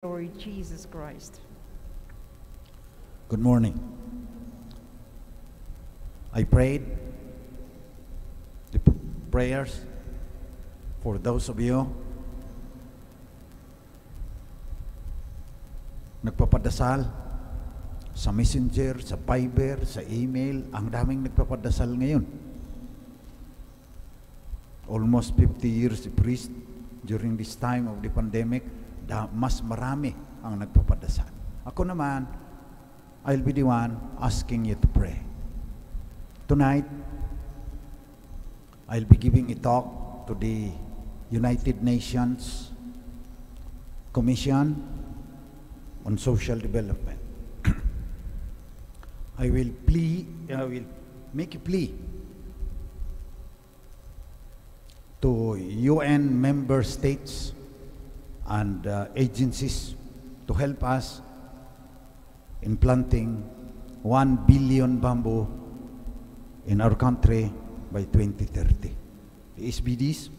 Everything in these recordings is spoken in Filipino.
Lord Jesus Christ. Good morning. I prayed the prayers for those of you nagpapadasal sa messenger, sa Viber, sa email. Ang daming nagpapadasal ngayon. Almost 50 years the priest during this time of the pandemic. Mas marami ang nagpapadasal. Ako naman, I'll be the one asking you to pray. Tonight, I'll be giving a talk to the United Nations Commission on Social Development. I will make a plea to UN member states and agencies to help us in planting 1 billion bamboo in our country by 2030. The SBDs,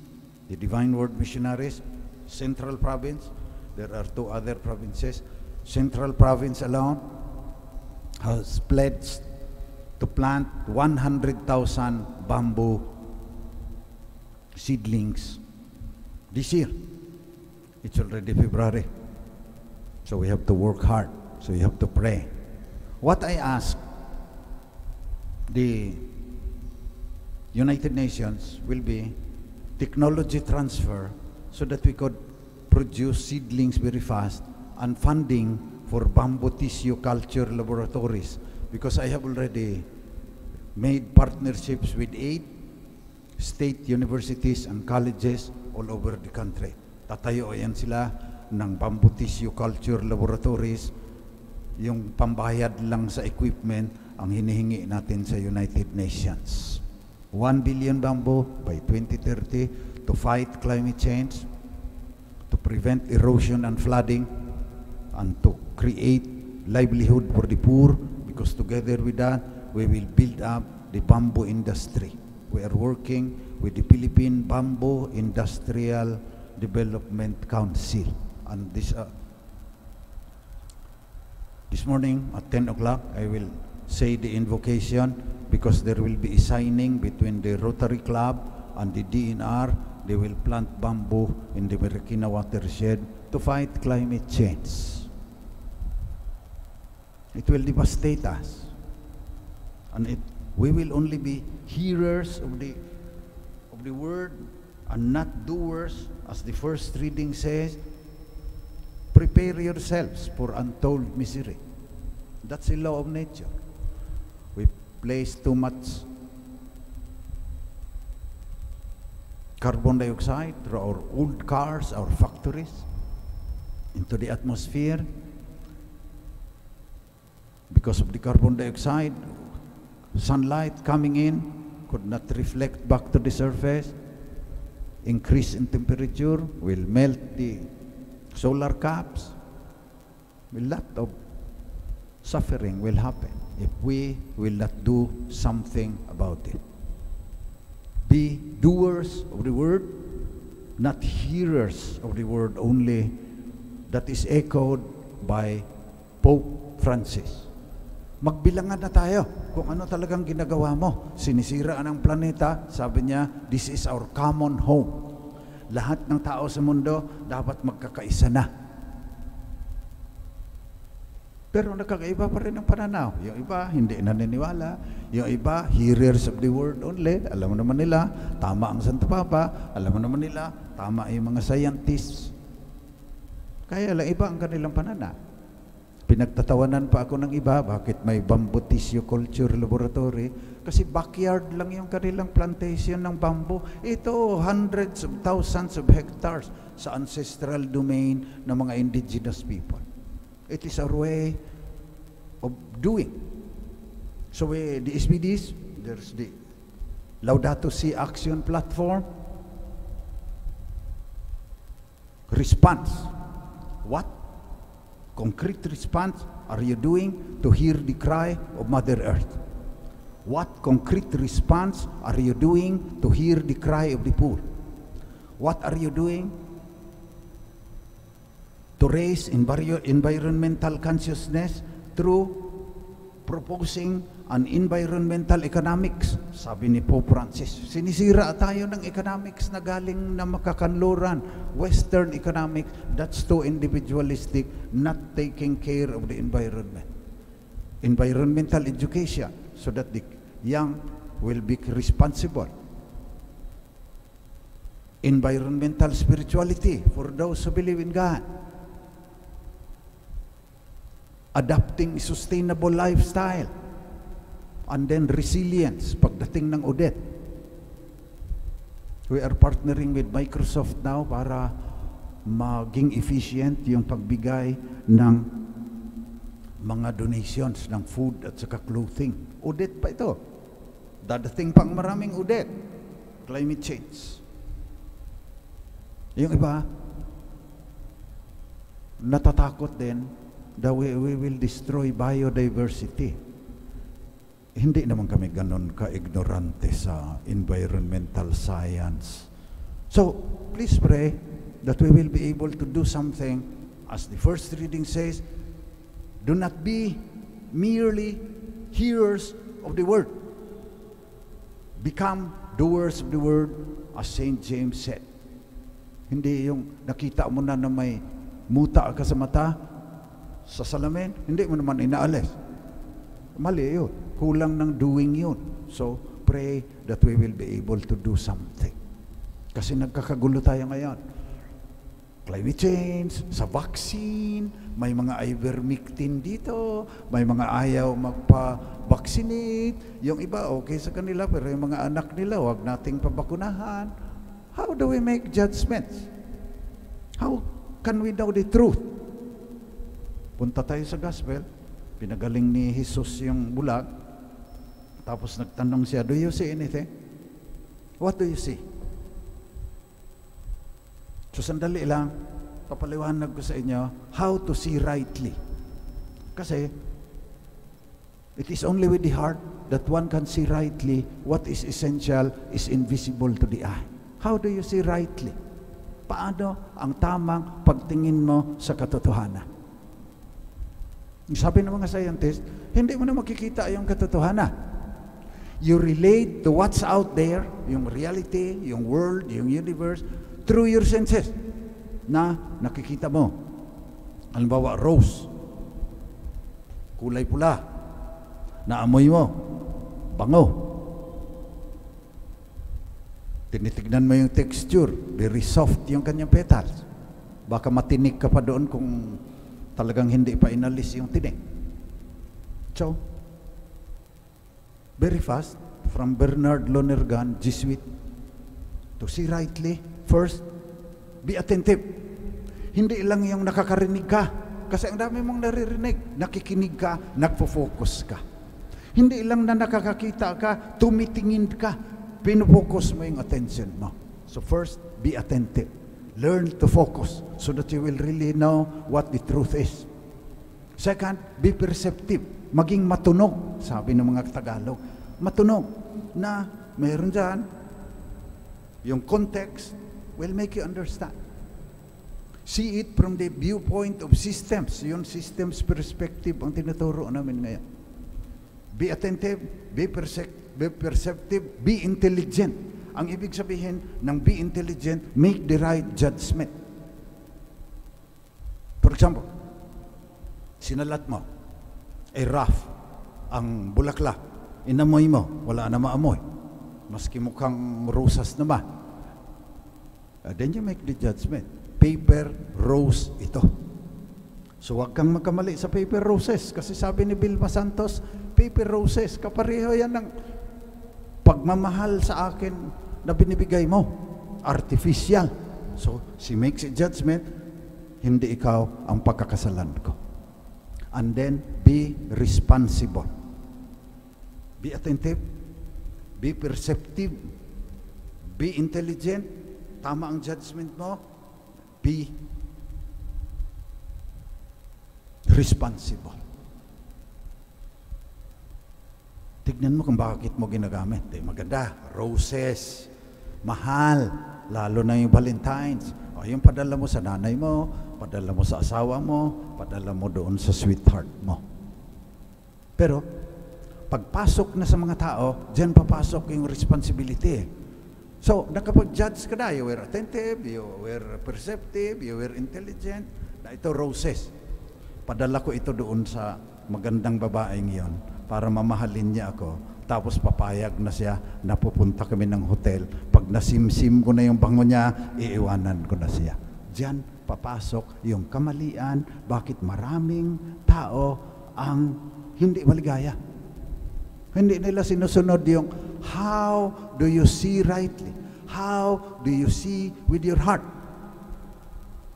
the Divine Word Missionaries, Central Province, there are 2 other provinces. Central Province alone has pledged to plant 100,000 bamboo seedlings this year. It's already February, so we have to work hard, so you have to pray. What I ask the United Nations will be technology transfer so that we could produce seedlings very fast and funding for bamboo tissue culture laboratories, because I have already made partnerships with 8 state universities and colleges all over the country. Tatayo yan sila ng bamboo tissue culture laboratories. Yung pambayad lang sa equipment ang hinihingi natin sa United Nations. 1 billion bamboo by 2030 to fight climate change, to prevent erosion and flooding, and to create livelihood for the poor, because together with that, we will build up the bamboo industry. We are working with the Philippine Bamboo Industrial Development Council, and this morning at 10 o'clock I will say the invocation, because there will be a signing between the Rotary Club and the DNR. They will plant bamboo in the Marikina watershed to fight climate change. It will devastate us, and we will only be hearers of the word and not doers, as the first reading says. Prepare yourselves for untold misery. That's the law of nature. We place too much carbon dioxide through our old cars, our factories, into the atmosphere. Because of the carbon dioxide, sunlight coming in could not reflect back to the surface. Increase in temperature will melt the solar caps. A lot of suffering will happen if we will not do something about it. Be doers of the word, not hearers of the word only. That is echoed by Pope Francis. Magbilangan na tayo kung ano talagang ginagawa mo. Sinisira ang planeta. Sabi niya, this is our common home. Lahat ng tao sa mundo dapat magkakaisa na. Pero nakakaiba pa rin ang pananaw. Yung iba, hindi naniniwala. Yung iba, hearers of the word only. Alam mo naman nila, tama ang Santo Papa. Alam mo naman nila, tama yung mga scientists. Kaya lang iba ang kanilang pananaw. Pinagtatawanan pa ako ng iba, bakit may bamboo tissue culture laboratory? Kasi backyard lang yung kanilang plantation ng bamboo. Ito, hundreds of thousands of hectares sa ancestral domain ng mga indigenous people. It is our way of doing. So the SBDs, there's the Laudato Si Action Platform. Response. What concrete response are you doing to hear the cry of Mother Earth? What concrete response are you doing to hear the cry of the poor? What are you doing to raise environmental consciousness through proposing an environmental economics. Sabi ni Pope Francis, sinisira tayo ng economics na galing na makakanluran. Western economics, that's too individualistic, not taking care of the environment. Environmental education, so that the young will be responsible. Environmental spirituality for those who believe in God. Adapting sustainable lifestyle. And then resilience pagdating ng audit. We are partnering with Microsoft now para maging efficient yung pagbigay ng mga donations ng food at saka clothing. Audit pa ito. Dadating pang maraming audit. Climate change. Yung iba, natatakot din that we will destroy biodiversity. Hindi naman kami ganon ka-ignorante sa environmental science. So, please pray that we will be able to do something. As the first reading says, do not be merely hearers of the word. Become doers of the word, as St. James said. Hindi yung nakita mo na may muta ka sa mata, sa salamin, hindi mo naman inaalis. Mali yun. Kulang ng doing yun. So, pray that we will be able to do something. Kasi nagkakagulo tayo ngayon. Climate change, sa vaccine, may mga ivermectin dito, may mga ayaw magpa-vaccinate, yung iba okay sa kanila, pero yung mga anak nila, huwag nating pabakunahan. How do we make judgments? How can we know the truth? Punta tayo sa gospel, pinagaling ni Jesus yung bulag, tapos nagtanong siya, do you see anything? What do you see? So sandali lang, papaliwanag ko sa inyo how to see rightly. Kasi it is only with the heart that one can see rightly. What is essential is invisible to the eye. How do you see rightly? Paano ang tamang pagtingin mo sa katotohanan? Sabi ng mga scientists, hindi mo na makikita yung katotohanan. You relate to what's out there, yung reality, yung world, yung universe, through your senses na nakikita mo. Halimbawa, rose, kulay pula, naamoy mo, bango. Tinitignan mo yung texture, very soft yung kanyang petals. Baka matinik ka pa doon kung talagang hindi pa inalis yung tinik. So, very fast, from Bernard Lonergan, Jesuit, to see rightly, first, be attentive. Hindi lang yung nakakarinig ka, kasi ang dami mong naririnig, nakikinig ka, nagpo-focus ka. Hindi lang na nakakakita ka, tumitingin ka, pinofocus mo yung attention mo. So first, be attentive. Learn to focus so that you will really know what the truth is. Second, be perceptive. Maging matunog, sabi ng mga Tagalog. Matunog na mayroon dyan, yung context will make you understand. See it from the viewpoint of systems. Yung systems perspective ang tinuturo namin ngayon. Be attentive, be perceptive, be intelligent. Ang ibig sabihin ng be intelligent, make the right judgment. For example, sinalat mo, rough ang bulaklak. Inamoy mo, wala na maamoy. Maski mukhang rosas naman. Then you make the judgment. Paper rose ito. So wag kang magkamali sa paper roses. Kasi sabi ni Vilma Santos, paper roses, kapareho yan ng pagmamahal sa akin na binibigay mo. Artificial. So she makes a judgment, hindi ikaw ang pagkakasalan ko. And then, be responsible. Be attentive, be perceptive, be intelligent, tama ang judgment mo, be responsible. Tignan mo kung bakit mo ginagamit. Maganda, roses, mahal, lalo na yung Valentine's. O, yung padala mo sa nanay mo, padala mo sa asawa mo, padala mo doon sa sweetheart mo. Pero, pagpasok na sa mga tao, diyan papasok yung responsibility. So, nakapag-judge ka na, you were attentive, you were perceptive, you were intelligent, na ito roses. Padala ko ito doon sa magandang babaeng yon para mamahalin niya ako. Tapos papayag na siya na pupunta kami ng hotel. Pag nasimsim ko na yung bango niya, iiwanan ko na siya. Diyan papasok yung kamalian, bakit maraming tao ang hindi maligaya. Hindi nila sinusunod yung how do you see rightly? How do you see with your heart?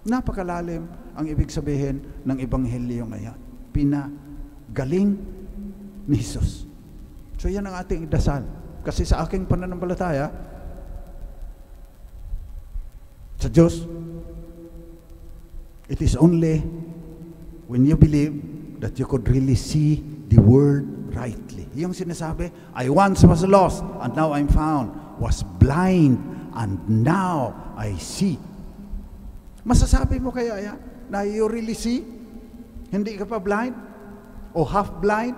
Napakalalim ang ibig sabihin ng Ebanghelyo ngayon. Pinagaling ni Jesus. So yan ang ating dasal. Kasi sa aking pananampalataya, sa Diyos, it is only when you believe that you could really see the Word rightly. Yung sinasabi, I once was lost and now I'm found, was blind and now I see. Masasabi mo kaya yan na you really see? Hindi ka pa blind? O half blind?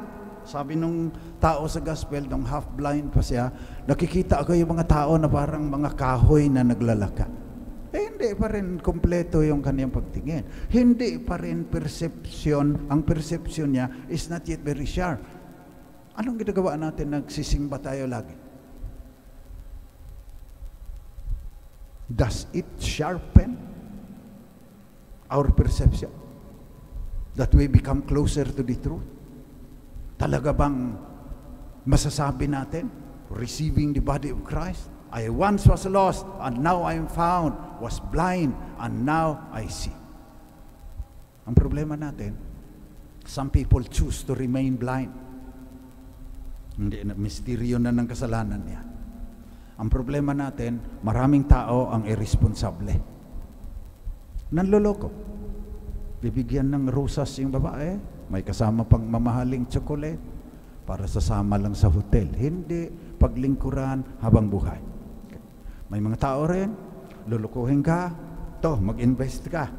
Sabi nung tao sa gospel, nung half blind pa siya, nakikita ako yung mga tao na parang mga kahoy na naglalakad. Hindi pa rin kompleto yung kanyang pagtingin. Hindi pa rin perception, ang perception niya is not yet very sharp. Anong ginagawa natin? Nagsisimba tayo lagi. Does it sharpen our perception? That we become closer to the truth? Talaga bang masasabi natin, receiving the body of Christ? I once was lost and now I am found, was blind and now I see. Ang problema natin, some people choose to remain blind. Hindi na, misteryo na ng kasalanan niya. Ang problema natin, maraming tao ang irresponsable. Nanloloko. Bibigyan ng rosas yung babae, may kasama pang mamahaling chocolate para sasama lang sa hotel. Hindi paglingkuran habang buhay. Okay. May mga tao rin, lulukuhin ka, mag-invest ka.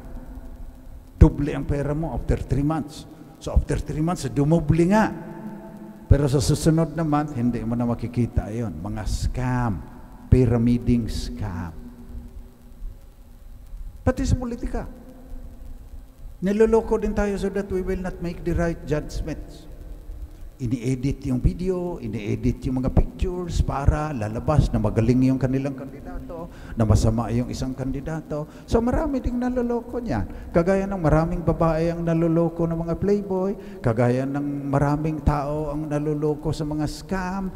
Doble ang pera mo after 3 months. So after 3 months, dumoble nga. Pero sa susunod naman, hindi mo na makikita yon. Mga scam, pyramiding scam. Pati sa politika. Niloloko din tayo so that we will not make the right judgments. Ini-edit yung video, ini-edit yung mga pictures para lalabas na magaling yung kanilang kandidato, na masama yung isang kandidato. So marami ding naloloko niyan. Kagaya ng maraming babae ang naloloko ng mga playboy, kagaya ng maraming tao ang naloloko sa mga scam,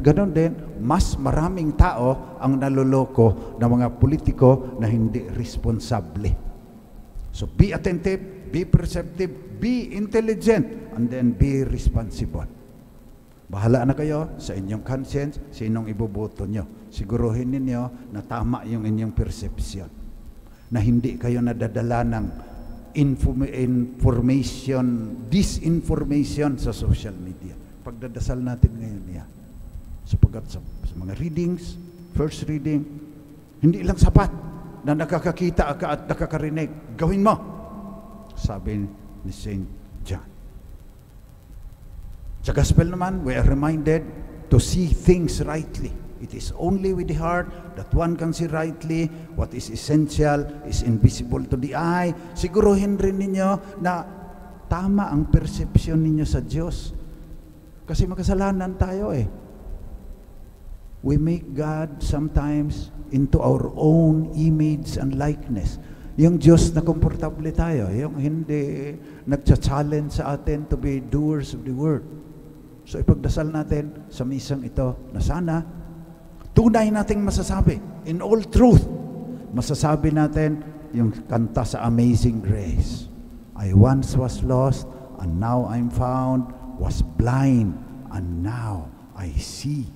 ganon din, mas maraming tao ang naloloko ng mga politiko na hindi responsable. So be attentive, be perceptive, be intelligent, and then be responsible. Bahala na kayo sa inyong conscience, sinong iboboto nyo. Siguruhin ninyo na tama yung inyong perception. Na hindi kayo nadadala ng information, disinformation sa social media. Pagdadasal natin ngayon niya. Sapagkat sa mga readings, first reading, hindi lang sapat na nakakakita ka at nakakarinig. Gawin mo, sabi ni St. John. Sa gospel naman, we are reminded to see things rightly. It is only with the heart that one can see rightly. What is essential is invisible to the eye. Siguruhin rin ninyo na tama ang perception ninyo sa Diyos. Kasi makasalanan tayo eh. We make God sometimes into our own image and likeness. Yung Diyos na komportable tayo, yung hindi nagcha-challenge sa atin to be doers of the word. So ipagdasal natin sa misang ito na sana tunay nating masasabi, in all truth, masasabi natin yung kanta sa Amazing Grace. I once was lost and now I'm found, was blind and now I see.